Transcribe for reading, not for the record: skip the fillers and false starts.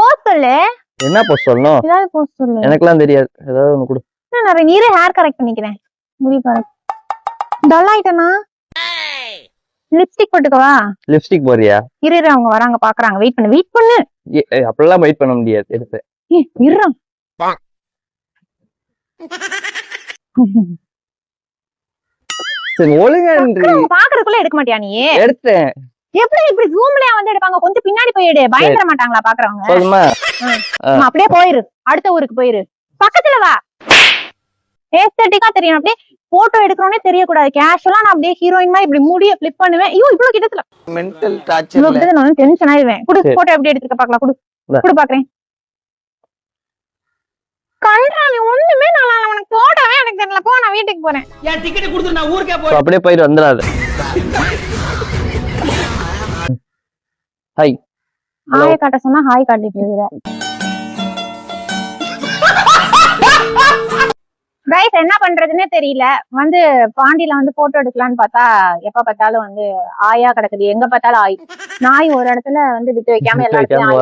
Post சொல்லு. என்ன post சொல்லணும்? ஏதாவது போஸ்ட் சொல்லு. எனக்குலாம் தெரியாது. ஏதாவது ஒண்ணு கொடு. நான் நீரே ஹேர் கரெக்ட் பண்ணிக்கிறேன். முடி பாரு. டல் ஆயிட்டனா? லிப்ஸ்டிக் போட்டுக்கவா? லிப்ஸ்டிக் போறியா? இரு அவங்க வராங்க பாக்குறாங்க. வெயிட் பண்ணு. அப்பலாம் வெயிட் பண்ண முடியாது. எடுத்து. இருடா. சரி ஒழுங்கா நின்று. பாக்குறதுக்குள்ள எடுக்க மாட்டியா நீ? எடுத்தேன். எப்படி இப்படி ஜூம்லயே வந்து எடுப்பாங்க? கொஞ்சம் பின்னாடி போய் எடு. பயந்துற மாட்டாங்களா பாக்குறவங்க? போதுமா? அப்படியே போயிரு. அடுத்த ஊருக்கு போயிரு. பக்கத்துல வா. ஏஸ்தட்டிக்கா தெரியும். அப்படியே போட்டோ எடுக்கறோனே தெரியக்கூடாது. கேஷுவலா நான் அப்படியே ஹீரோயின் மாதிரி இப்படி முடிய ஃபிளிப் பண்ணுவேன். ஐயோ இவ்வளவு கிட்டத்துல. மென்டல் டார்ச்சர்ல. நான் டென்ஷன் ஆயிடுவேன். குடு போட்டோ எப்படி எடுத்துக்க பார்க்கலாம். குடு பாக்குறேன். கல்றானி ஒண்ணுமே நல்லா இல்ல. உனக்கு போட்டோவே எனக்கு தெரியல. போ நான் வீட்டுக்கு போறேன். என் டிக்கெட் கொடுத்து நான் ஊருக்கே போறேன். அப்படியே போயிடு வந்துடாத. ஹாய். ஹாய் காட்ட சொன்னா ஹாய் காட்டிட்டு இருக்கற. கைஸ் என்ன பண்றதுன்னே தெரியல. வந்து பாண்டியில வந்து போட்டோ எடுக்கலான்னு பார்த்தா எப்ப பார்த்தாலும் வந்து ஆயா கிடக்குது. எங்க பார்த்தாலும் ஆய். நாய் ஒரு இடத்துல வந்து விட்டு வைக்காம எல்லா இடத்துலயும்